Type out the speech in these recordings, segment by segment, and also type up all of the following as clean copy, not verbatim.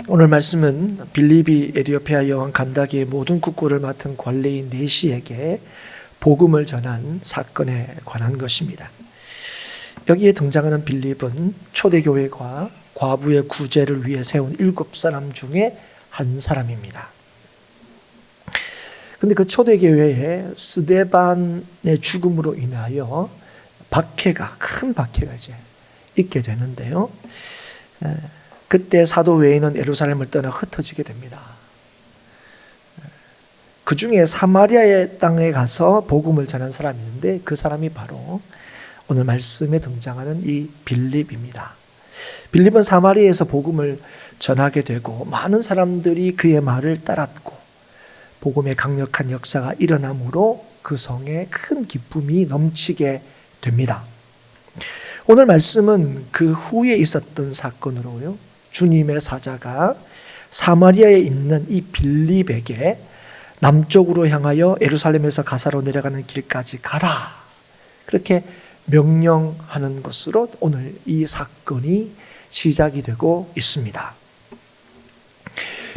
오늘 말씀은 빌립이 에티오피아 여왕 간다기의 모든 국고를 맡은 관리인 네시에게 복음을 전한 사건에 관한 것입니다. 여기에 등장하는 빌립은 초대교회가 과부의 구제를 위해 세운 7사람 중에 한 사람입니다. 그런데 그 초대교회에 스데반의 죽음으로 인하여 큰 박해가 이제 있게 되는데요. 그때 사도 외인은 예루살렘을 떠나 흩어지게 됩니다. 그 중에 사마리아의 땅에 가서 복음을 전한 사람이 있는데 그 사람이 바로 오늘 말씀에 등장하는 이 빌립입니다. 빌립은 사마리아에서 복음을 전하게 되고 많은 사람들이 그의 말을 따랐고 복음의 강력한 역사가 일어나므로 그 성에 큰 기쁨이 넘치게 됩니다. 오늘 말씀은 그 후에 있었던 사건으로요. 주님의 사자가 사마리아에 있는 이 빌립에게 남쪽으로 향하여 예루살렘에서 가사로 내려가는 길까지 가라. 그렇게 명령하는 것으로 오늘 이 사건이 시작이 되고 있습니다.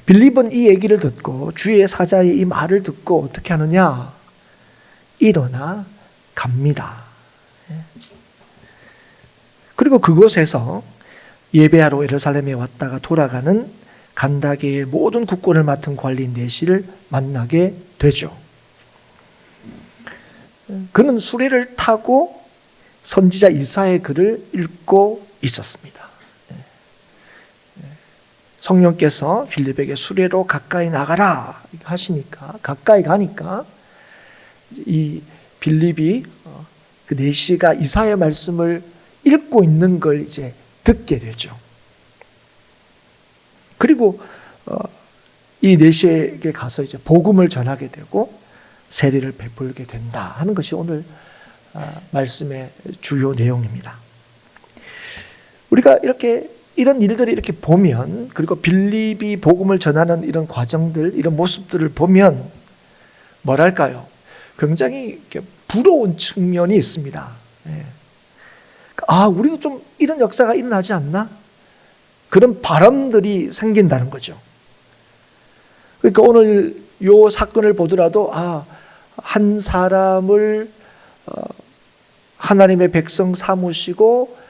빌립은 이 얘기를 듣고 주의 사자의 이 말을 듣고 어떻게 하느냐? 일어나 갑니다. 그리고 그곳에서 예배하러 예루살렘에 왔다가 돌아가는 간다게의 모든 국고를 맡은 관리인 네시를 만나게 되죠. 그는 수레를 타고 선지자 이사야의 글을 읽고 있었습니다. 성령께서 빌립에게 수레로 가까이 나가라 하시니까 가까이 가니까 이 빌립이 그 네시가 이사야 말씀을 읽고 있는 걸 이제 듣게 되죠. 그리고 이 네시에게 가서 이제 복음을 전하게 되고 세례를 베풀게 된다 하는 것이 오늘 말씀의 주요 내용입니다. 우리가 이런 일들을 이렇게 보면, 그리고 빌립이 복음을 전하는 이런 과정들, 이런 모습들을 보면 뭐랄까요? 굉장히 부러운 측면이 있습니다. 우리도 좀 이런 역사가 일어나지 않나? 그런 바람들이 생긴다는 거죠. 그러니까 오늘 이 사건을 보더라도 한 사람을 하나님의 백성 삼으시고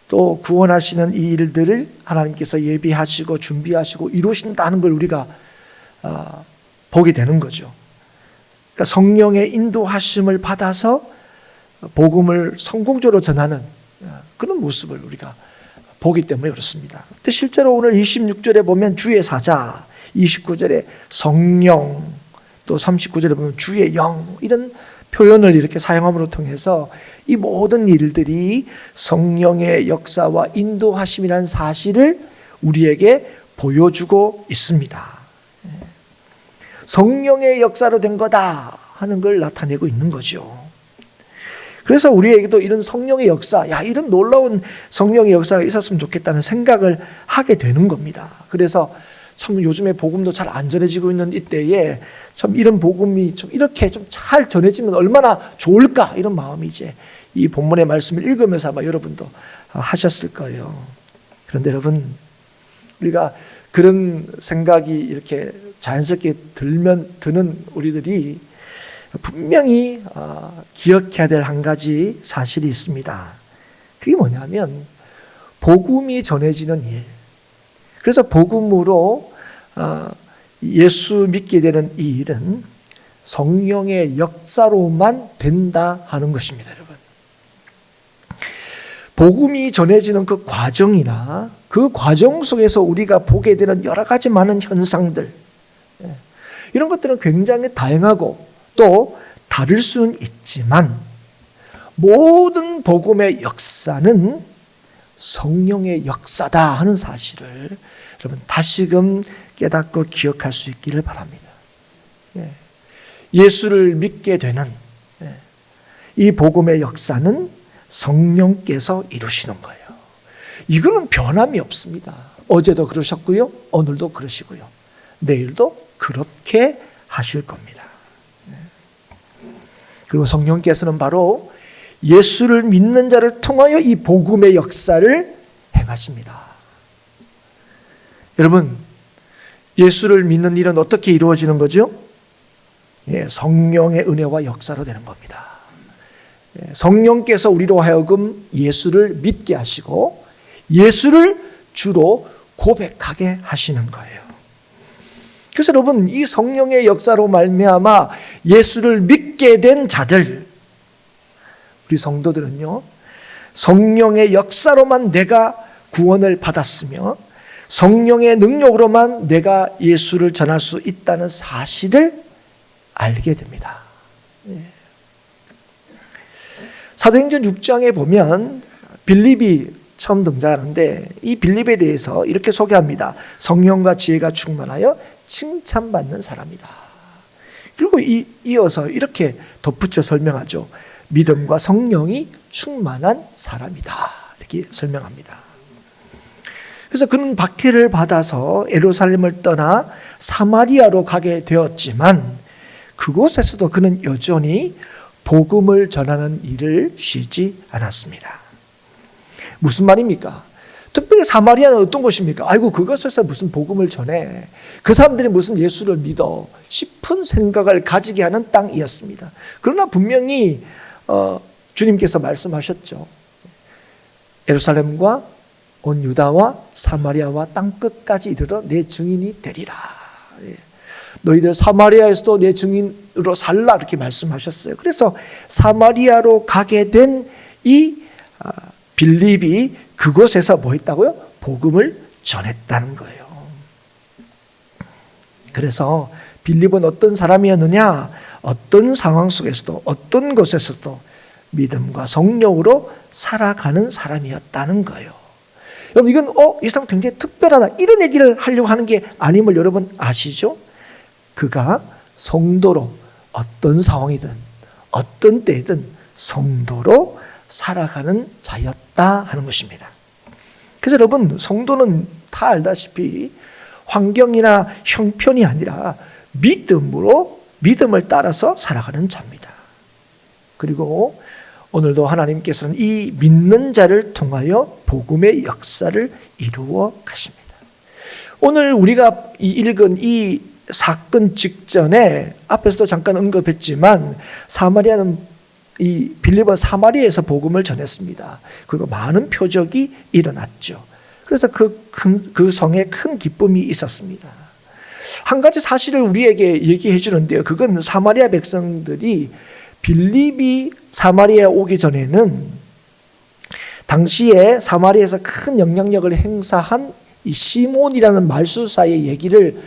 또 구원하시는 이 일들을 하나님께서 예비하시고 준비하시고 이루신다는 걸 우리가 보게 되는 거죠. 그러니까 성령의 인도하심을 받아서 복음을 성공적으로 전하는 그런 모습을 우리가 보기 때문에 그렇습니다. 근데 실제로 오늘 26절에 보면 주의 사자, 29절에 성령, 또 39절에 보면 주의 영, 이런 표현을 이렇게 사용함으로 통해서 이 모든 일들이 성령의 역사와 인도하심이라는 사실을 우리에게 보여주고 있습니다. 성령의 역사로 된 거다 하는 걸 나타내고 있는 거죠. 그래서 우리에게도 이런 성령의 역사, 이런 놀라운 성령의 역사가 있었으면 좋겠다는 생각을 하게 되는 겁니다. 그래서 참 요즘에 복음도 잘 안 전해지고 있는 이때에 참 이런 복음이 좀 이렇게 좀 잘 전해지면 얼마나 좋을까, 이런 마음이 이제 이 본문의 말씀을 읽으면서 아마 여러분도 하셨을 거예요. 그런데 여러분, 우리가 그런 생각이 이렇게 자연스럽게 드는 우리들이 분명히 기억해야 될 한 가지 사실이 있습니다. 그게 뭐냐면 복음이 전해지는 일. 그래서 복음으로 예수 믿게 되는 이 일은 성령의 역사로만 된다 하는 것입니다, 여러분. 복음이 전해지는 그 과정이나 그 과정 속에서 우리가 보게 되는 여러 가지 많은 현상들, 이런 것들은 굉장히 다양하고 또 다를 수는 있지만 모든 복음의 역사는 성령의 역사다 하는 사실을 여러분 다시금 깨닫고 기억할 수 있기를 바랍니다. 예수를 믿게 되는 이 복음의 역사는 성령께서 이루시는 거예요. 이거는 변함이 없습니다. 어제도 그러셨고요, 오늘도 그러시고요, 내일도 그렇게 하실 겁니다. 그리고 성령께서는 바로 예수를 믿는 자를 통하여 이 복음의 역사를 행하십니다. 여러분, 예수를 믿는 일은 어떻게 이루어지는 거죠? 성령의 은혜와 역사로 되는 겁니다. 성령께서 우리로 하여금 예수를 믿게 하시고 예수를 주로 고백하게 하시는 거예요. 그래서 여러분, 이 성령의 역사로 말미암아 예수를 믿게 된 자들, 우리 성도들은요, 성령의 역사로만 내가 구원을 받았으며 성령의 능력으로만 내가 예수를 전할 수 있다는 사실을 알게 됩니다. 사도행전 6장에 보면 빌립이 처음 등장하는데 이 빌립에 대해서 이렇게 소개합니다. 성령과 지혜가 충만하여 칭찬받는 사람이다. 그리고 이어서 이렇게 덧붙여 설명하죠. 믿음과 성령이 충만한 사람이다. 이렇게 설명합니다. 그래서 그는 박해를 받아서 예루살렘을 떠나 사마리아로 가게 되었지만 그곳에서도 그는 여전히 복음을 전하는 일을 쉬지 않았습니다. 무슨 말입니까? 특별히 사마리아는 어떤 곳입니까? 아이고, 그것에서 무슨 복음을 전해. 그 사람들이 무슨 예수를 믿어 싶은 생각을 가지게 하는 땅이었습니다. 그러나 분명히 주님께서 말씀하셨죠. 예루살렘과 온 유다와 사마리아와 땅끝까지 이르러 내 증인이 되리라. 너희들 사마리아에서도 내 증인으로 살라, 이렇게 말씀하셨어요. 그래서 사마리아로 가게 된 이 빌립이 그곳에서 뭐 했다고요? 복음을 전했다는 거예요. 그래서 빌립은 어떤 사람이었느냐? 어떤 상황 속에서도 어떤 곳에서도 믿음과 성령으로 살아가는 사람이었다는 거예요. 여러분, 이건 이 사람 굉장히 특별하다, 이런 얘기를 하려고 하는 게 아님을 여러분 아시죠? 그가 성도로 어떤 상황이든 어떤 때든 성도로 살아가는 자였다 하는 것입니다. 그래서 여러분, 성도는 다 알다시피 환경이나 형편이 아니라 믿음을 따라서 살아가는 자입니다. 그리고 오늘도 하나님께서는 이 믿는 자를 통하여 복음의 역사를 이루어 가십니다. 오늘 우리가 읽은 이 사건 직전에 앞에서도 잠깐 언급했지만 이 빌립은 사마리아에서 복음을 전했습니다. 그리고 많은 표적이 일어났죠. 그래서 그 성에 큰 기쁨이 있었습니다. 한 가지 사실을 우리에게 얘기해 주는데요. 그건 사마리아 백성들이 빌립이 사마리아에 오기 전에는 당시에 사마리아에서 큰 영향력을 행사한 이 시몬이라는 말술사의 얘기를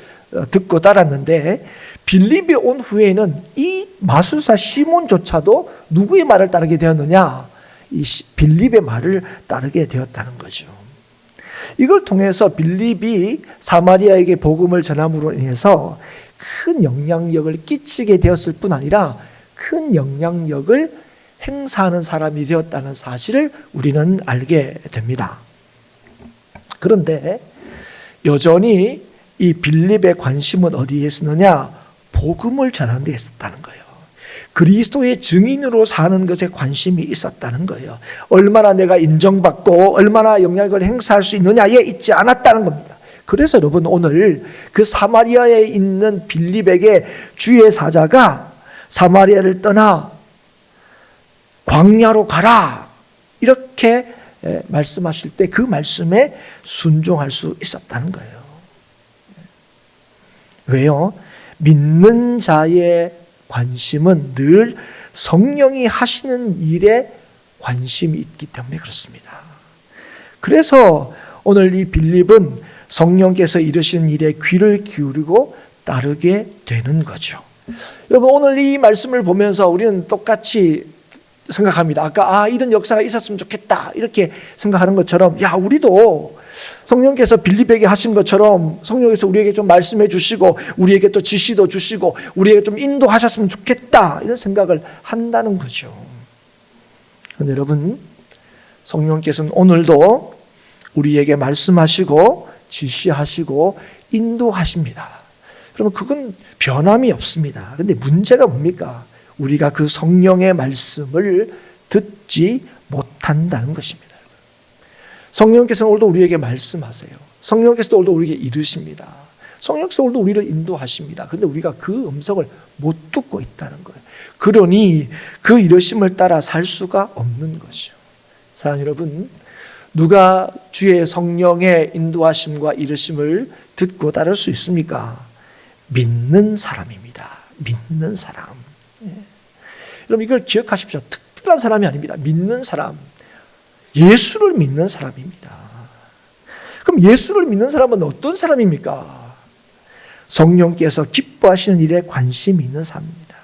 듣고 따랐는데, 빌립이 온 후에는 이 마술사 시몬조차도 누구의 말을 따르게 되었느냐? 이 빌립의 말을 따르게 되었다는 거죠. 이걸 통해서 빌립이 사마리아에게 복음을 전함으로 인해서 큰 영향력을 끼치게 되었을 뿐 아니라 큰 영향력을 행사하는 사람이 되었다는 사실을 우리는 알게 됩니다. 그런데 여전히 이 빌립의 관심은 어디에 있었느냐? 복음을 전하는 데 있었다는 거예요. 그리스도의 증인으로 사는 것에 관심이 있었다는 거예요. 얼마나 내가 인정받고 얼마나 영향력을 행사할 수 있느냐에 있지 않았다는 겁니다. 그래서 여러분, 오늘 그 사마리아에 있는 빌립에게 주의 사자가 사마리아를 떠나 광야로 가라, 이렇게 말씀하실 때 그 말씀에 순종할 수 있었다는 거예요. 왜요? 믿는 자의 관심은 늘 성령이 하시는 일에 관심이 있기 때문에 그렇습니다. 그래서 오늘 이 빌립은 성령께서 이루시는 일에 귀를 기울이고 따르게 되는 거죠. 여러분, 오늘 이 말씀을 보면서 우리는 똑같이 생각합니다. 아까 이런 역사가 있었으면 좋겠다, 이렇게 생각하는 것처럼, 우리도 성령께서 빌립에게 하신 것처럼 성령께서 우리에게 좀 말씀해 주시고 우리에게 또 지시도 주시고 우리에게 좀 인도하셨으면 좋겠다, 이런 생각을 한다는 거죠. 그런데 여러분, 성령께서는 오늘도 우리에게 말씀하시고 지시하시고 인도하십니다. 그러면 그건 변함이 없습니다. 그런데 문제가 뭡니까? 우리가 그 성령의 말씀을 듣지 못한다는 것입니다. 성령께서는 오늘도 우리에게 말씀하세요. 성령께서도 오늘도 우리에게 이르십니다. 성령께서 오늘도 우리를 인도하십니다. 그런데 우리가 그 음성을 못 듣고 있다는 거예요. 그러니 그 이르심을 따라 살 수가 없는 것이죠. 사랑하는 여러분, 누가 주의 성령의 인도하심과 이르심을 듣고 따를 수 있습니까? 믿는 사람입니다. 믿는 사람. 여러분 이걸 기억하십시오. 특별한 사람이 아닙니다. 믿는 사람. 예수를 믿는 사람입니다. 그럼 예수를 믿는 사람은 어떤 사람입니까? 성령께서 기뻐하시는 일에 관심이 있는 사람입니다.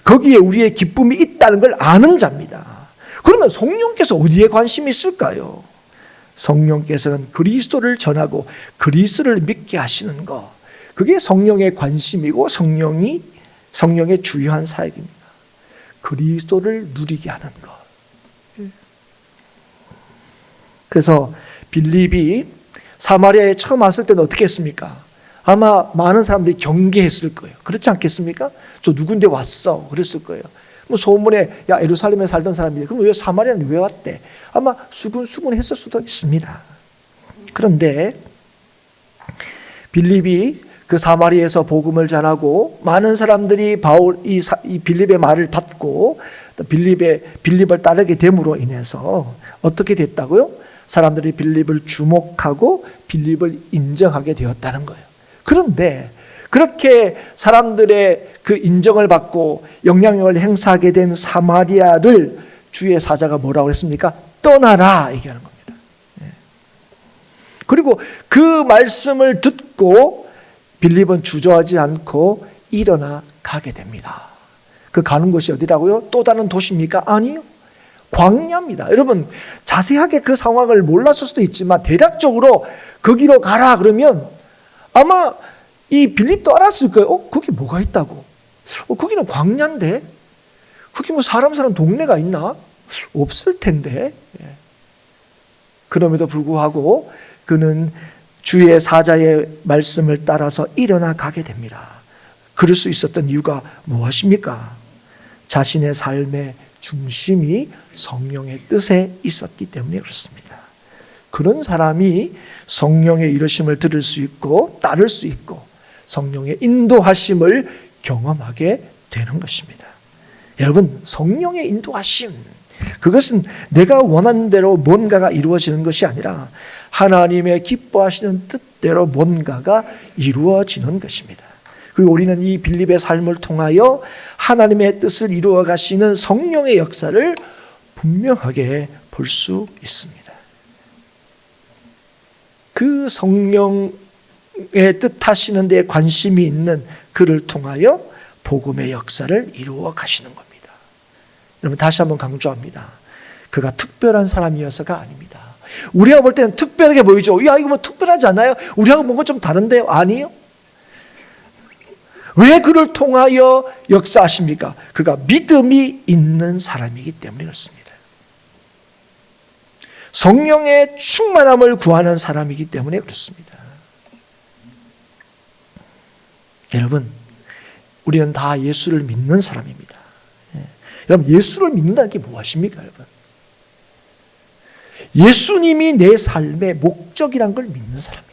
거기에 우리의 기쁨이 있다는 걸 아는 자입니다. 그러면 성령께서 어디에 관심이 있을까요? 성령께서는 그리스도를 전하고 그리스도를 믿게 하시는 것, 그게 성령의 관심이고 성령의 주요한 사역입니다. 그리스도를 누리게 하는 것. 그래서 빌립이 사마리아에 처음 왔을 때는 어떻게 했습니까? 아마 많은 사람들이 경계했을 거예요. 그렇지 않겠습니까? 저 누군데 왔어? 그랬을 거예요. 뭐 소문에 야 예루살렘에 살던 사람인데 그럼 왜 사마리아는 왜 왔대? 아마 수군수군했을 수도 있습니다. 그런데 빌립이 그 사마리아에서 복음을 전하고 많은 사람들이 이 빌립의 말을 받고 빌립을 따르게 됨으로 인해서 어떻게 됐다고요? 사람들이 빌립을 주목하고 빌립을 인정하게 되었다는 거예요. 그런데 그렇게 사람들의 그 인정을 받고 영향력을 행사하게 된 사마리아를 주의 사자가 뭐라고 했습니까? 떠나라 얘기하는 겁니다. 그리고 그 말씀을 듣고 빌립은 주저하지 않고 일어나 가게 됩니다. 그 가는 곳이 어디라고요? 또 다른 도시입니까? 아니요. 광야입니다. 여러분 자세하게 그 상황을 몰랐을 수도 있지만 대략적으로 거기로 가라 그러면 아마 이 빌립도 알았을 거예요. 거기 뭐가 있다고? 거기는 광야인데? 거기 뭐 사람 사는 동네가 있나? 없을 텐데. 그럼에도 불구하고 그는 주의 사자의 말씀을 따라서 일어나 가게 됩니다. 그럴 수 있었던 이유가 무엇입니까? 자신의 삶의 중심이 성령의 뜻에 있었기 때문에 그렇습니다. 그런 사람이 성령의 이르심을 들을 수 있고 따를 수 있고 성령의 인도하심을 경험하게 되는 것입니다. 여러분 성령의 인도하심, 그것은 내가 원하는 대로 뭔가가 이루어지는 것이 아니라 하나님의 기뻐하시는 뜻대로 뭔가가 이루어지는 것입니다. 그리고 우리는 이 빌립의 삶을 통하여 하나님의 뜻을 이루어 가시는 성령의 역사를 분명하게 볼 수 있습니다. 그 성령의 뜻하시는 데 관심이 있는 그를 통하여 복음의 역사를 이루어 가시는 겁니다. 여러분 다시 한번 강조합니다. 그가 특별한 사람이어서가 아닙니다. 우리가 볼 때는 특별하게 보이죠. 야 이거 뭐 특별하지 않나요? 우리하고 뭔가 좀 다른데요? 아니요. 왜 그를 통하여 역사하십니까? 그가 믿음이 있는 사람이기 때문에 그렇습니다. 성령의 충만함을 구하는 사람이기 때문에 그렇습니다. 여러분, 우리는 다 예수를 믿는 사람입니다. 여러분, 예수를 믿는다는 게 무엇입니까, 여러분? 예수님이 내 삶의 목적이란 걸 믿는 사람이에요.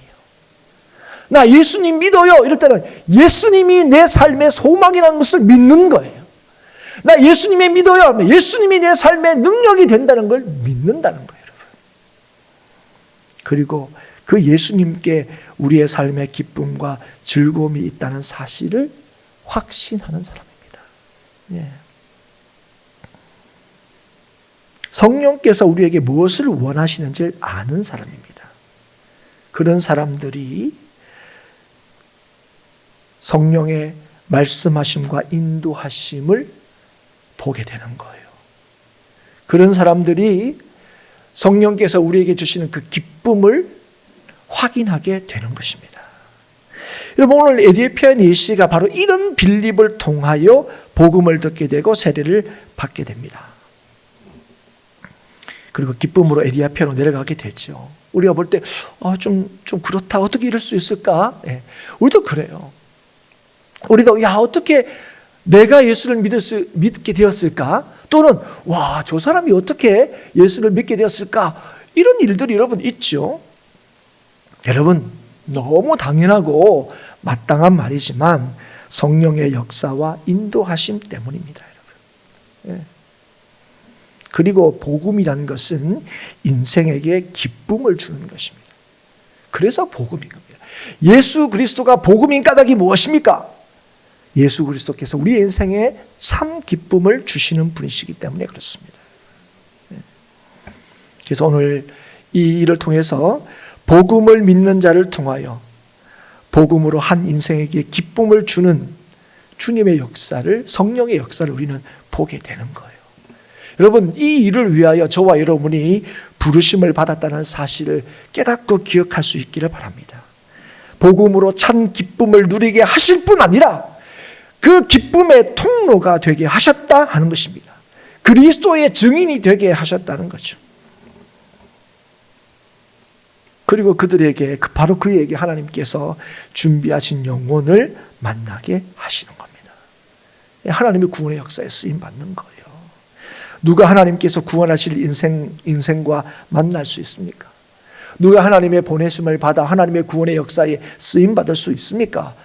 나 예수님 믿어요. 이럴 때는 예수님이 내 삶의 소망이라는 것을 믿는 거예요. 나 예수님이 믿어요. 예수님이 내 삶의 능력이 된다는 걸 믿는다는 거예요, 여러분. 그리고 그 예수님께 우리의 삶의 기쁨과 즐거움이 있다는 사실을 확신하는 사람입니다. 예. 성령께서 우리에게 무엇을 원하시는지를 아는 사람입니다. 그런 사람들이 성령의 말씀하심과 인도하심을 보게 되는 거예요. 그런 사람들이 성령께서 우리에게 주시는 그 기쁨을 확인하게 되는 것입니다. 여러분 오늘 에디오피아 내시가 바로 이런 빌립을 통하여 복음을 듣게 되고 세례를 받게 됩니다. 그리고 기쁨으로 에디오피아로 내려가게 되죠. 우리가 볼 때 좀 그렇다. 어떻게 이럴 수 있을까? 네. 우리도 그래요. 우리도 어떻게 내가 예수를 믿게 되었을까? 또는 저 사람이 어떻게 예수를 믿게 되었을까? 이런 일들이 여러분 있죠. 여러분 너무 당연하고 마땅한 말이지만 성령의 역사와 인도하심 때문입니다, 여러분. 그리고 복음이라는 것은 인생에게 기쁨을 주는 것입니다. 그래서 복음인 겁니다. 예수 그리스도가 복음인 까닭이 무엇입니까? 예수 그리스도께서 우리 인생에 참 기쁨을 주시는 분이시기 때문에 그렇습니다. 그래서 오늘 이 일을 통해서 복음을 믿는 자를 통하여 복음으로 한 인생에게 기쁨을 주는 주님의 역사를, 성령의 역사를 우리는 보게 되는 거예요. 여러분, 이 일을 위하여 저와 여러분이 부르심을 받았다는 사실을 깨닫고 기억할 수 있기를 바랍니다. 복음으로 참 기쁨을 누리게 하실 뿐 아니라 그 기쁨의 통로가 되게 하셨다 하는 것입니다. 그리스도의 증인이 되게 하셨다는 거죠. 그리고 그들에게, 바로 그에게 하나님께서 준비하신 영혼을 만나게 하시는 겁니다. 하나님의 구원의 역사에 쓰임받는 거예요. 누가 하나님께서 구원하실 인생과 만날 수 있습니까? 누가 하나님의 보내심을 받아 하나님의 구원의 역사에 쓰임받을 수 있습니까?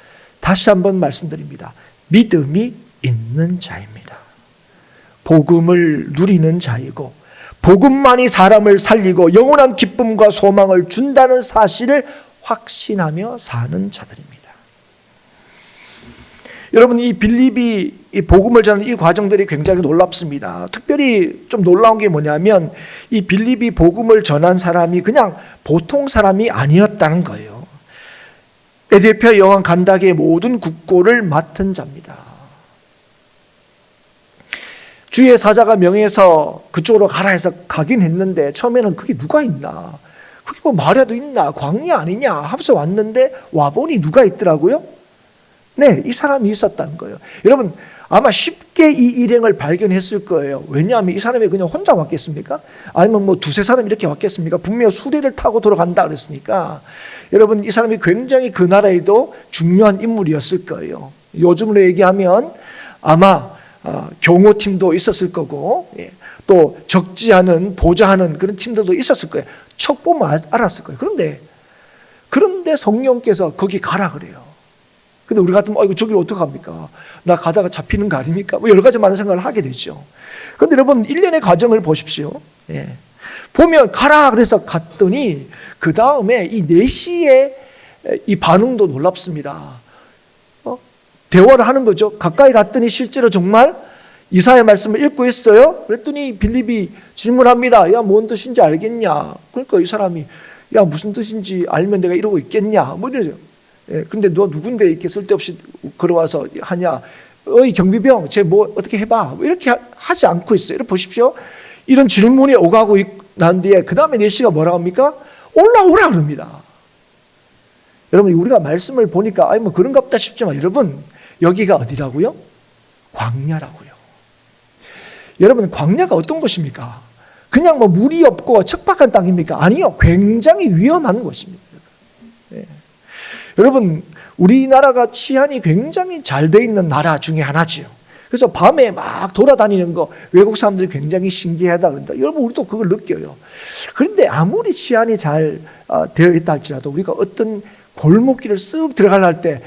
다시 한번 말씀드립니다. 믿음이 있는 자입니다. 복음을 누리는 자이고 복음만이 사람을 살리고 영원한 기쁨과 소망을 준다는 사실을 확신하며 사는 자들입니다. 여러분, 이 빌립이 이 복음을 전하는 이 과정들이 굉장히 놀랍습니다. 특별히 좀 놀라운 게 뭐냐면 이 빌립이 복음을 전한 사람이 그냥 보통 사람이 아니었다는 거예요. 에디오피아 여왕 간다게의 모든 국고를 맡은 자입니다. 주의 사자가 명해서 그쪽으로 가라 해서 가긴 했는데 처음에는 그게 누가 있나? 그게 뭐 마리아도 있나? 광야 아니냐? 하면서 왔는데 와보니 누가 있더라고요? 네, 이 사람이 있었다는 거예요. 여러분, 아마 쉽게 이 일행을 발견했을 거예요. 왜냐하면 이 사람이 그냥 혼자 왔겠습니까? 아니면 뭐 두세 사람 이렇게 왔겠습니까? 분명히 수레를 타고 돌아간다 그랬으니까. 여러분, 이 사람이 굉장히 그 나라에도 중요한 인물이었을 거예요. 요즘으로 얘기하면 아마 경호팀도 있었을 거고, 또 적지 않은 보좌하는 그런 팀들도 있었을 거예요. 척 보면 알았을 거예요. 그런데 성령께서 거기 가라 그래요. 근데 우리 같으면 이거 저기를 어떡합니까? 나 가다가 잡히는 거 아닙니까? 뭐 여러 가지 많은 생각을 하게 되죠. 그런데 여러분, 일련의 과정을 보십시오. 보면 가라 그래서 갔더니 그 다음에 이 4시의 이 반응도 놀랍습니다. 대화를 하는 거죠. 가까이 갔더니 실제로 정말 이사야의 말씀을 읽고 있어요. 그랬더니 빌립이 질문합니다. 야, 뭔 뜻인지 알겠냐? 그러니까 이 사람이 야, 무슨 뜻인지 알면 내가 이러고 있겠냐? 뭐 이러죠. 근데 너 누군데 이렇게 쓸데없이 걸어와서 하냐? 어이 경비병, 쟤 뭐 어떻게 해봐? 뭐 이렇게 하지 않고 있어요. 이렇게 보십시오. 이런 질문이 오가고 난 뒤에 그 다음에 4시가 뭐라고 합니까? 올라오라 그럽니다. 여러분, 우리가 말씀을 보니까 뭐 그런가 보다 싶지만 여러분, 여기가 어디라고요? 광야라고요. 여러분, 광야가 어떤 곳입니까? 그냥 뭐 물이 없고 척박한 땅입니까? 아니요. 굉장히 위험한 곳입니다. 여러분, 우리나라가 치안이 굉장히 잘 돼 있는 나라 중에 하나지요. 그래서 밤에 막 돌아다니는 거 외국 사람들이 굉장히 신기하다 그런다. 여러분, 우리도 그걸 느껴요. 그런데 아무리 치안이 잘 되어 있다 할지라도 우리가 어떤 골목길을 쓱 들어가려 때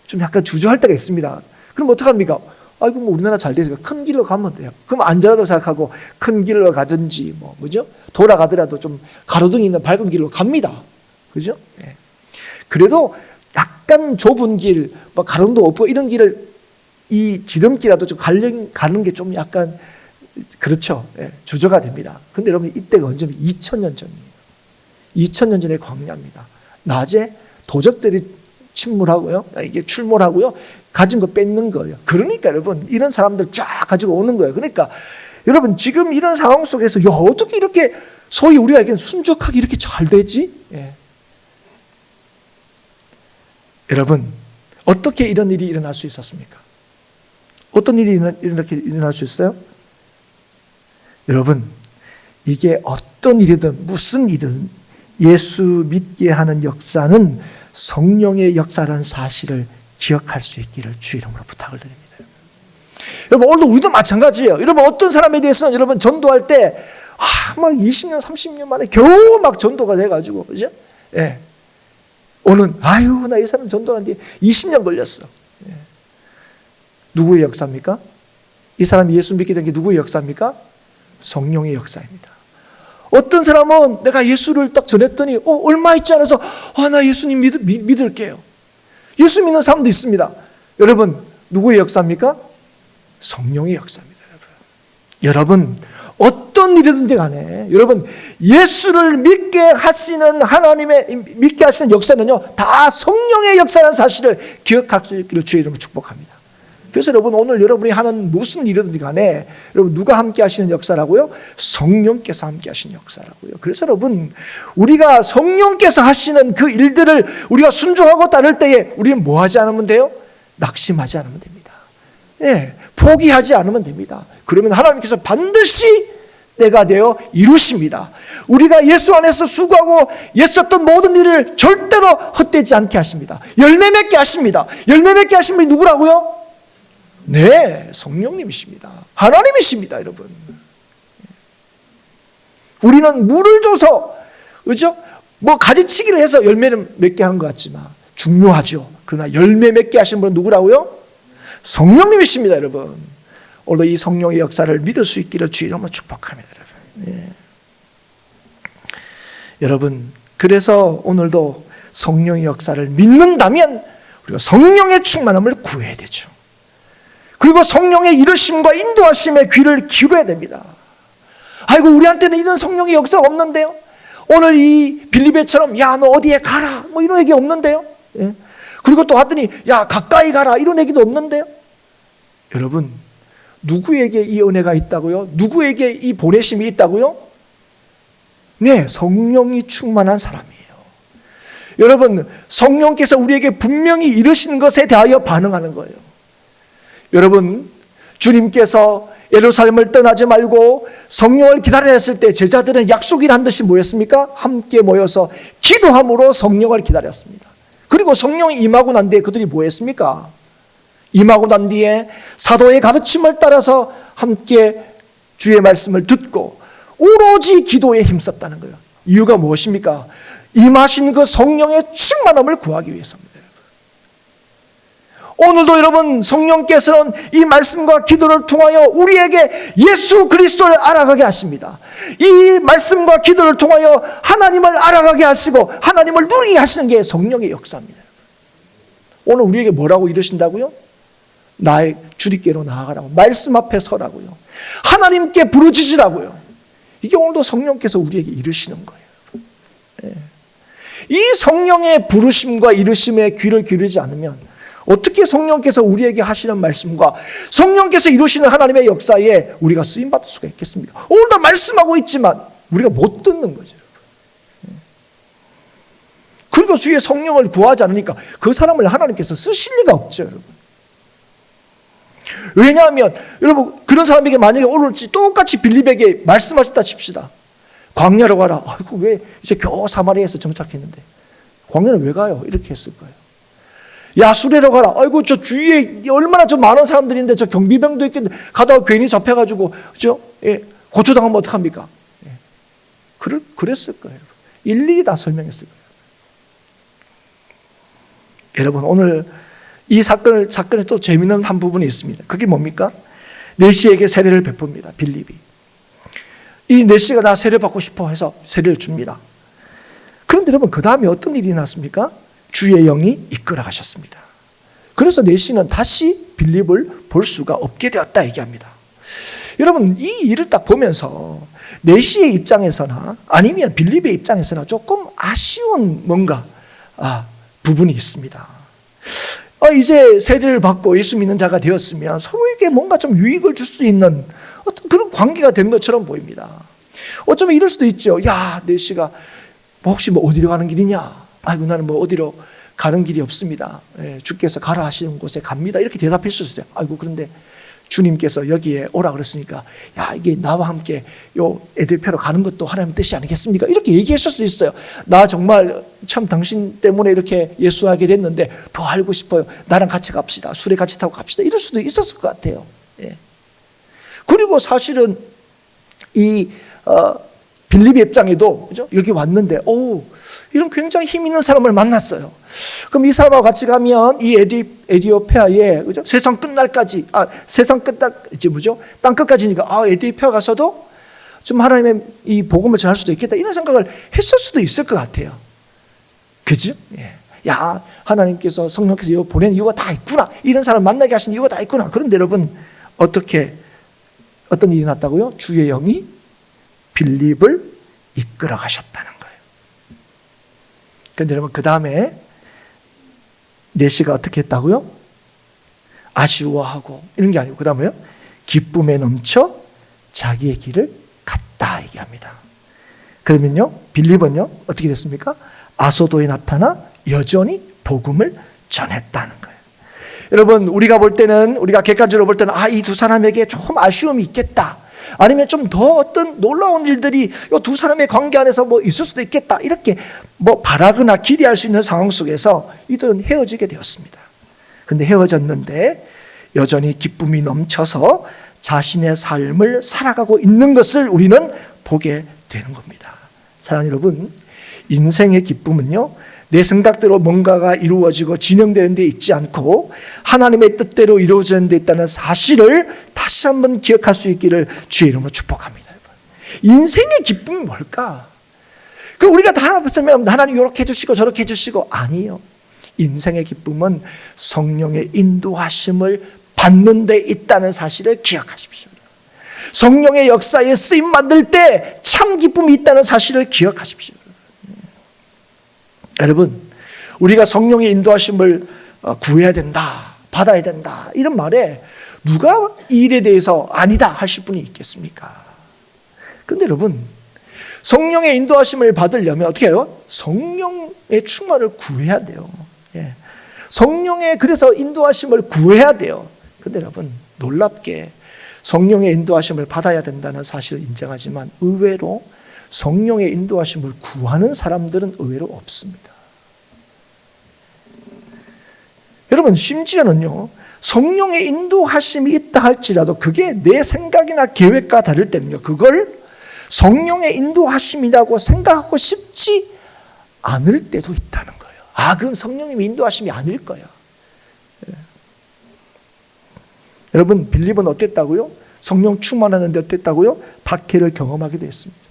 좀 약간 주저할 때가 있습니다. 그럼 어떡합니까? 아이고, 뭐 우리나라 잘 돼 있으니까 큰 길로 가면 돼요. 그럼 안전하다고 생각하고 큰 길로 가든지 그죠? 돌아가더라도 좀 가로등이 있는 밝은 길로 갑니다. 그죠? 그래도 약간 좁은 길, 뭐 가로등도 없고 이런 길을 이 지름길이라도 좀 가는 게 좀 약간 그렇죠. 주저가 됩니다. 근데 여러분, 이때가 언제면 2000년 전이에요. 2000년 전의 광야입니다. 낮에 도적들이 침몰하고요, 이게 출몰하고요, 가진 거 뺏는 거예요. 그러니까 여러분, 이런 사람들 쫙 가지고 오는 거예요. 그러니까 여러분, 지금 이런 상황 속에서 야, 어떻게 이렇게 소위 우리가 얘기하는 순적하게 이렇게 잘 되지? 여러분, 어떻게 이런 일이 일어날 수 있었습니까? 어떤 일이 이렇게 일어날 수 있어요? 여러분, 이게 어떤 일이든 무슨 일이든 예수 믿게 하는 역사는 성령의 역사라는 사실을 기억할 수 있기를 주 이름으로 부탁을 드립니다. 여러분, 오늘도 우리도 마찬가지예요. 여러분, 어떤 사람에 대해서는 여러분 전도할 때 막 20년, 30년 만에 겨우 막 전도가 돼가지고, 그죠? 오는 아유 나 이 사람 전도한 지 20년 걸렸어. 누구의 역사입니까? 이 사람이 예수 믿게 된 게 누구의 역사입니까? 성령의 역사입니다. 어떤 사람은 내가 예수를 딱 전했더니 얼마 있지 않아서 나 예수님 믿을게요. 예수 믿는 사람도 있습니다. 여러분 누구의 역사입니까? 성령의 역사입니다. 여러분 어떤 일이든지 간에 여러분 예수를 믿게 하시는 믿게 하시는 역사는요 다 성령의 역사라는 사실을 기억할 수 있기를 주의 이름으로 축복합니다. 그래서 여러분 오늘 여러분이 하는 무슨 일이든지 간에 여러분 누가 함께 하시는 역사라고요? 성령께서 함께 하시는 역사라고요. 그래서 여러분 우리가 성령께서 하시는 그 일들을 우리가 순종하고 따를 때에 우리는 뭐 하지 않으면 돼요? 낙심하지 않으면 됩니다. 포기하지 않으면 됩니다. 그러면 하나님께서 반드시 때가 되어 이루십니다. 우리가 예수 안에서 수고하고 애썼던 모든 일을 절대로 헛되지 않게 하십니다. 열매 맺게 하십니다. 열매 맺게 하신 분이 누구라고요? 네, 성령님이십니다. 하나님이십니다, 여러분. 우리는 물을 줘서, 그죠? 가지치기를 해서 열매를 맺게 하는 것 같지만 중요하죠. 그러나 열매 맺게 하신 분은 누구라고요? 성령님이십니다, 여러분. 오늘 이 성령의 역사를 믿을 수 있기를 주의 이름으로 축복합니다, 여러분. 여러분, 그래서 오늘도 성령의 역사를 믿는다면 우리가 성령의 충만함을 구해야 되죠. 그리고 성령의 이르심과 인도하심에 귀를 기울여야 됩니다. 아이고 우리한테는 이런 성령의 역사가 없는데요. 오늘 이 빌립보처럼 야 너 어디에 가라 이런 얘기 없는데요. 그리고 또 하더니 야 가까이 가라 이런 얘기도 없는데요. 여러분 누구에게 이 은혜가 있다고요? 누구에게 이 보내심이 있다고요? 네, 성령이 충만한 사람이에요. 여러분 성령께서 우리에게 분명히 이르시는 것에 대하여 반응하는 거예요. 여러분 주님께서 예루살렘을 떠나지 말고 성령을 기다리라 했을 때 제자들은 약속이라 한 듯이 뭐였습니까? 함께 모여서 기도함으로 성령을 기다렸습니다. 그리고 성령이 임하고 난 뒤에 그들이 뭐 했습니까? 임하고 난 뒤에 사도의 가르침을 따라서 함께 주의 말씀을 듣고 오로지 기도에 힘썼다는 거예요. 이유가 무엇입니까? 임하신 그 성령의 충만함을 구하기 위해서입니다. 오늘도 여러분 성령께서는 이 말씀과 기도를 통하여 우리에게 예수 그리스도를 알아가게 하십니다. 이 말씀과 기도를 통하여 하나님을 알아가게 하시고 하나님을 누리게 하시는 게 성령의 역사입니다. 오늘 우리에게 뭐라고 이러신다고요? 나의 주님께로 나아가라고, 말씀 앞에 서라고요, 하나님께 부르짖으라고요. 이게 오늘도 성령께서 우리에게 이르시는 거예요. 이 성령의 부르심과 이르심에 귀를 기울이지 않으면 어떻게 성령께서 우리에게 하시는 말씀과 성령께서 이루시는 하나님의 역사에 우리가 쓰임받을 수가 있겠습니까? 오늘도 말씀하고 있지만 우리가 못 듣는 거죠. 그리고 주의 성령을 구하지 않으니까 그 사람을 하나님께서 쓰실 리가 없죠, 여러분. 왜냐하면 여러분 그런 사람에게 만약에 오늘 똑같이 빌립에게 말씀하셨다 칩시다. 광야로 가라. 아이고 왜 이제 겨우 사마리아에서 정착했는데 광야는 왜 가요? 이렇게 했을 거예요. 야수레로 가라. 아이고 저 주위에 얼마나 저 많은 사람들이 있는데 저 경비병도 있겠는데 가다가 괜히 잡혀가지고 고초당하면 어떡합니까? 그랬을 거예요. 일일이 다 설명했을 거예요. 여러분 오늘 이 사건에 또 재미있는 한 부분이 있습니다. 그게 뭡니까? 네시에게 세례를 베풉니다. 빌립이. 이 네시가 나 세례 받고 싶어 해서 세례를 줍니다. 그런데 여러분 그 다음에 어떤 일이 났습니까? 주의 영이 이끌어 가셨습니다. 그래서 네시는 다시 빌립을 볼 수가 없게 되었다 얘기합니다. 여러분 이 일을 딱 보면서 네시의 입장에서나 아니면 빌립의 입장에서나 조금 아쉬운 뭔가 부분이 있습니다. 이제 세례를 받고 예수 믿는 자가 되었으면 서로에게 뭔가 좀 유익을 줄 수 있는 어떤 그런 관계가 된 것처럼 보입니다. 어쩌면 이럴 수도 있죠. 야, 네시가 혹시 어디로 가는 길이냐? 아이고 나는 어디로 가는 길이 없습니다. 주께서 가라 하시는 곳에 갑니다. 이렇게 대답할 수 있어요. 아이고 그런데 주님께서 여기에 오라 그랬으니까 야 이게 나와 함께 요 에드페로 가는 것도 하나님의 뜻이 아니겠습니까? 이렇게 얘기했을 수도 있어요. 나 정말 참 당신 때문에 이렇게 예수하게 됐는데 더 알고 싶어요. 나랑 같이 갑시다. 술에 같이 타고 갑시다. 이럴 수도 있었을 것 같아요. 그리고 사실은 이 빌립의 입장에도 그죠? 여기 왔는데 이런 굉장히 힘 있는 사람을 만났어요. 그럼 이 사람하고 같이 가면 이 에디오피아에, 그죠? 세상 끝날까지, 세상 끝까지 뭐죠? 땅 끝까지니까, 에디오피아 가서도 좀 하나님의 이 복음을 전할 수도 있겠다. 이런 생각을 했을 수도 있을 것 같아요. 그죠? 예. 야, 하나님께서 성령께서 보낸 이유가 다 있구나. 이런 사람 만나게 하신 이유가 다 있구나. 그런데 여러분, 어떤 일이 났다고요? 주의 영이 빌립을 이끌어 가셨다는 거예요. 그런데 여러분, 그 다음에 내시가 어떻게 했다고요? 아쉬워하고 이런 게 아니고 그 다음에요? 기쁨에 넘쳐 자기의 길을 갔다 얘기합니다. 그러면요, 빌립은요 어떻게 됐습니까? 아소도에 나타나 여전히 복음을 전했다는 거예요. 여러분, 우리가 객관적으로 볼 때는 이 두 사람에게 좀 아쉬움이 있겠다, 아니면 좀 더 어떤 놀라운 일들이 이 두 사람의 관계 안에서 뭐 있을 수도 있겠다, 이렇게 뭐 바라거나 기대할 수 있는 상황 속에서 이들은 헤어지게 되었습니다. 그런데 헤어졌는데 여전히 기쁨이 넘쳐서 자신의 삶을 살아가고 있는 것을 우리는 보게 되는 겁니다. 사랑하는 여러분, 인생의 기쁨은요, 내 생각대로 뭔가가 이루어지고 진행되는 데 있지 않고 하나님의 뜻대로 이루어지는 데 있다는 사실을 다시 한번 기억할 수 있기를 주의 이름으로 축복합니다. 인생의 기쁨이 뭘까? 우리가 다 하나님 이렇게 해주시고 저렇게 해주시고, 아니에요. 인생의 기쁨은 성령의 인도하심을 받는 데 있다는 사실을 기억하십시오. 성령의 역사에 쓰임 받을 때 참 기쁨이 있다는 사실을 기억하십시오. 여러분, 우리가 성령의 인도하심을 구해야 된다, 받아야 된다, 이런 말에 누가 이 일에 대해서 아니다 하실 분이 있겠습니까? 그런데 여러분, 성령의 인도하심을 받으려면 어떻게 해요? 성령의 충만을 구해야 돼요. 성령의 그래서 인도하심을 구해야 돼요. 그런데 여러분, 놀랍게 성령의 인도하심을 받아야 된다는 사실을 인정하지만 의외로 성령의 인도하심을 구하는 사람들은 의외로 없습니다. 여러분, 심지어는요, 성령의 인도하심이 있다 할지라도 그게 내 생각이나 계획과 다를 때는요, 그걸 성령의 인도하심이라고 생각하고 싶지 않을 때도 있다는 거예요. 그건 성령님의 인도하심이 아닐 거야. 여러분, 빌립은 어땠다고요? 성령 충만하는데 어땠다고요? 박해를 경험하게 됐습니다.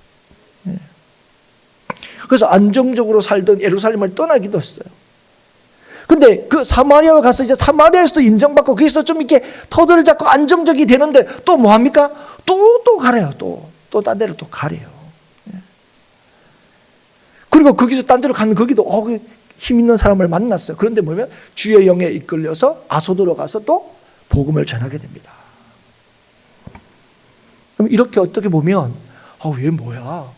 그래서 안정적으로 살던 예루살렘을 떠나기도 했어요. 근데 그 사마리아에 가서 이제 사마리아에서도 인정받고 거기서 좀 이렇게 터들을 잡고 안정적이 되는데 또 뭐 합니까? 또 가래요. 또 딴 데로 또 가래요. 그리고 거기서 딴 데로 가는 거기도 힘 있는 사람을 만났어요. 그런데 뭐냐면 주의 영에 이끌려서 아소도로 가서 또 복음을 전하게 됩니다. 그럼 이렇게 어떻게 보면 왜 뭐야?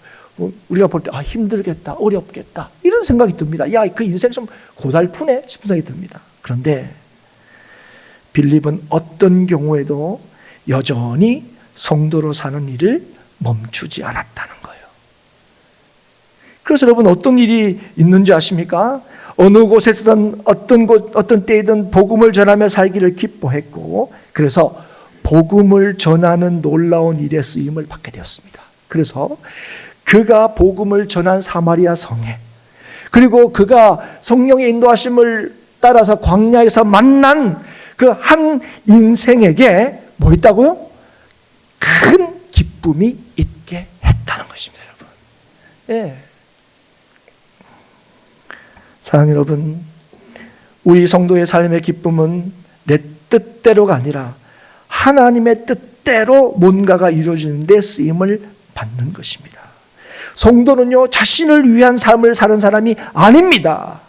우리가 볼 때 힘들겠다, 어렵겠다, 이런 생각이 듭니다. 그 인생 좀 고달프네 싶은 생각이 듭니다. 그런데 빌립은 어떤 경우에도 여전히 성도로 사는 일을 멈추지 않았다는 거예요. 그래서 여러분, 어떤 일이 있는지 아십니까? 어느 곳에서든 어떤 때이든 복음을 전하며 살기를 기뻐했고, 그래서 복음을 전하는 놀라운 일에 쓰임을 받게 되었습니다. 그래서 그가 복음을 전한 사마리아 성에, 그리고 그가 성령의 인도하심을 따라서 광야에서 만난 그 한 인생에게 뭐 있다고요? 큰 기쁨이 있게 했다는 것입니다, 여러분. 사랑하는 여러분, 우리 성도의 삶의 기쁨은 내 뜻대로가 아니라 하나님의 뜻대로 뭔가가 이루어지는 데 쓰임을 받는 것입니다. 성도는요, 자신을 위한 삶을 사는 사람이 아닙니다.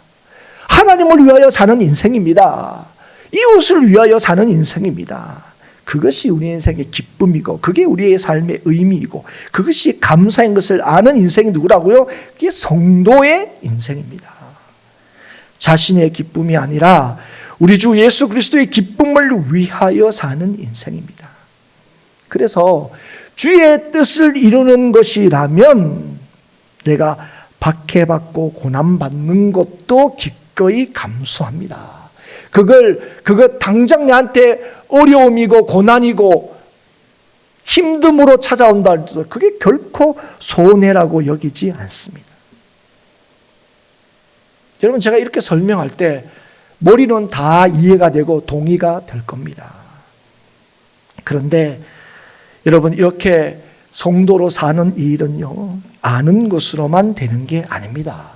하나님을 위하여 사는 인생입니다. 이웃을 위하여 사는 인생입니다. 그것이 우리 인생의 기쁨이고, 그게 우리의 삶의 의미이고, 그것이 감사인 것을 아는 인생이 누구라고요? 그게 성도의 인생입니다. 자신의 기쁨이 아니라 우리 주 예수 그리스도의 기쁨을 위하여 사는 인생입니다. 그래서 주의 뜻을 이루는 것이라면 내가 박해받고 고난받는 것도 기꺼이 감수합니다. 그거 당장 나한테 어려움이고 고난이고 힘듦으로 찾아온다 해도 그게 결코 손해라고 여기지 않습니다. 여러분, 제가 이렇게 설명할 때 머리는 다 이해가 되고 동의가 될 겁니다. 그런데 여러분, 이렇게 성도로 사는 이 일은요, 아는 것으로만 되는 게 아닙니다.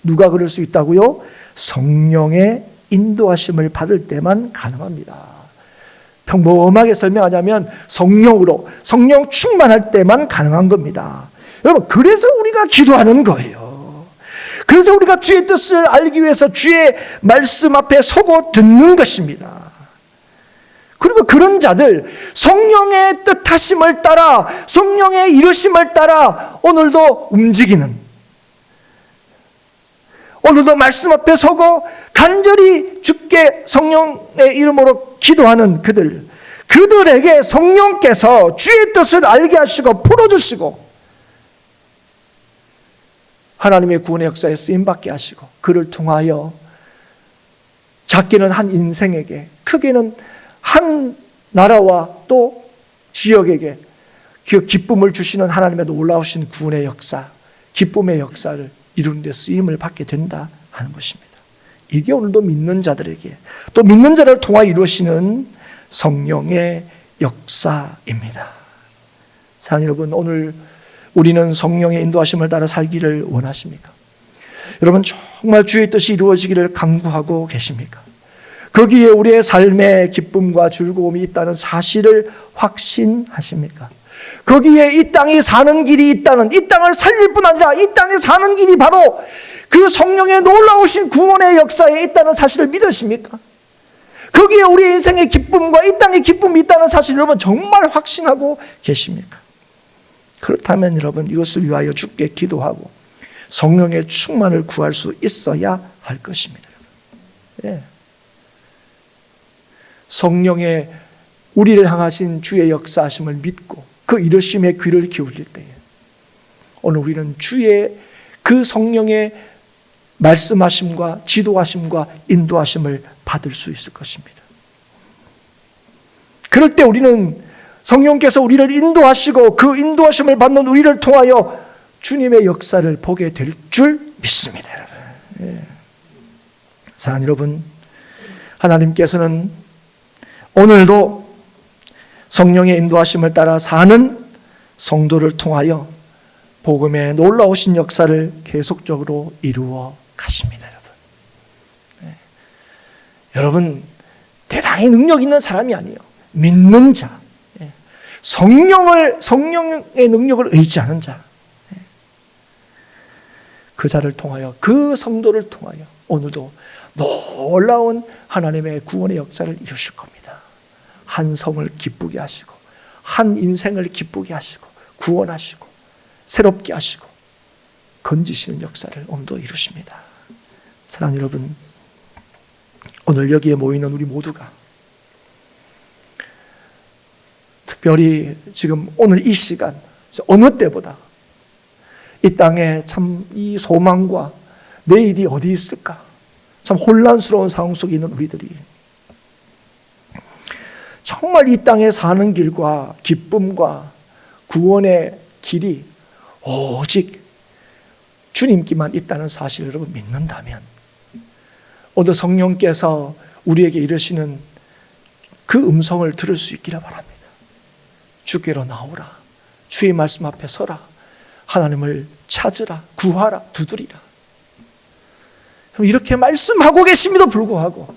누가 그럴 수 있다고요? 성령의 인도하심을 받을 때만 가능합니다. 평범하게 설명하자면 성령으로, 성령 충만할 때만 가능한 겁니다. 여러분, 그래서 우리가 기도하는 거예요. 그래서 우리가 주의 뜻을 알기 위해서 주의 말씀 앞에 서고 듣는 것입니다. 그리고 그런 자들, 성령의 뜻하심을 따라, 성령의 이루심을 따라 오늘도 움직이는, 오늘도 말씀 앞에 서고 간절히 주께 성령의 이름으로 기도하는 그들에게 성령께서 주의 뜻을 알게 하시고 풀어주시고 하나님의 구원의 역사에 쓰임받게 하시고, 그를 통하여 작게는 한 인생에게, 크게는 한 나라와 또 지역에게 그 기쁨을 주시는 하나님의 놀라우신 구원의 역사, 기쁨의 역사를 이루는 데 쓰임을 받게 된다 하는 것입니다. 이게 오늘도 믿는 자들에게, 또 믿는 자를 통하 이루어지는 성령의 역사입니다. 사랑하는 여러분, 오늘 우리는 성령의 인도하심을 따라 살기를 원하십니까? 여러분, 정말 주의 뜻이 이루어지기를 간구하고 계십니까? 거기에 우리의 삶의 기쁨과 즐거움이 있다는 사실을 확신하십니까? 거기에 이 땅이 사는 길이 있다는, 이 땅을 살릴 뿐 아니라 이 땅에 사는 길이 바로 그 성령의 놀라우신 구원의 역사에 있다는 사실을 믿으십니까? 거기에 우리의 인생의 기쁨과 이 땅의 기쁨이 있다는 사실을 여러분 정말 확신하고 계십니까? 그렇다면 여러분, 이것을 위하여 주께 기도하고 성령의 충만을 구할 수 있어야 할 것입니다. 예. 성령의 우리를 향하신 주의 역사하심을 믿고 그 이르심에 귀를 기울일 때에 오늘 우리는 주의 그 성령의 말씀하심과 지도하심과 인도하심을 받을 수 있을 것입니다. 그럴 때 우리는 성령께서 우리를 인도하시고 그 인도하심을 받는 우리를 통하여 주님의 역사를 보게 될 줄 믿습니다. 예. 사랑하는 여러분, 하나님께서는 오늘도 성령의 인도하심을 따라 사는 성도를 통하여 복음의 놀라우신 역사를 계속적으로 이루어 가십니다. 여러분, 대단히 능력 있는 사람이 아니에요. 믿는 자, 성령의 능력을 의지하는 자, 그 자를 통하여, 그 성도를 통하여 오늘도 놀라운 하나님의 구원의 역사를 이루실 겁니다. 한 성을 기쁘게 하시고, 한 인생을 기쁘게 하시고, 구원하시고, 새롭게 하시고, 건지시는 역사를 오늘도 이루십니다. 사랑하는 여러분, 오늘 여기에 모이는 우리 모두가 특별히 지금 오늘 이 시간, 어느 때보다 이 땅에 참 이 소망과 내일이 어디 있을까? 참 혼란스러운 상황 속에 있는 우리들이 정말 이 땅에 사는 길과 기쁨과 구원의 길이 오직 주님께만 있다는 사실을 여러분 믿는다면 오늘 성령께서 우리에게 이르시는 그 음성을 들을 수 있기를 바랍니다. 주께로 나오라. 주의 말씀 앞에 서라. 하나님을 찾으라. 구하라. 두드리라. 이렇게 말씀하고 계심에도 불구하고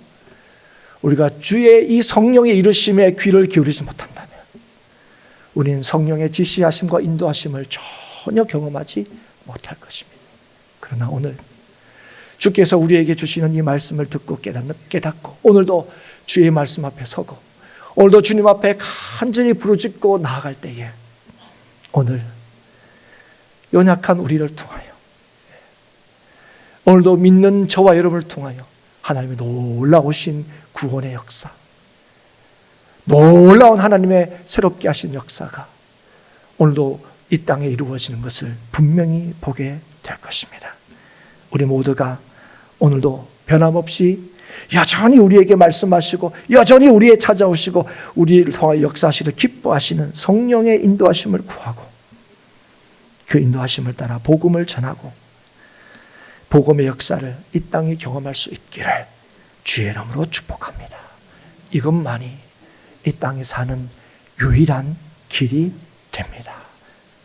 우리가 주의 이 성령의 이르심에 귀를 기울이지 못한다면 우리는 성령의 지시하심과 인도하심을 전혀 경험하지 못할 것입니다. 그러나 오늘 주께서 우리에게 주시는 이 말씀을 듣고 깨닫고 오늘도 주의 말씀 앞에 서고 오늘도 주님 앞에 간절히 부르짖고 나아갈 때에 오늘 연약한 우리를 통하여 오늘도 믿는 저와 여러분을 통하여 하나님의 놀라우신 구원의 역사, 놀라운 하나님의 새롭게 하신 역사가 오늘도 이 땅에 이루어지는 것을 분명히 보게 될 것입니다. 우리 모두가 오늘도 변함없이 여전히 우리에게 말씀하시고 여전히 우리에 찾아오시고 우리를 통하여 역사하시를 기뻐하시는 성령의 인도하심을 구하고 그 인도하심을 따라 복음을 전하고 복음의 역사를 이 땅에 경험할 수 있기를 주의 이름으로 축복합니다. 이것만이 이 땅에 사는 유일한 길이 됩니다.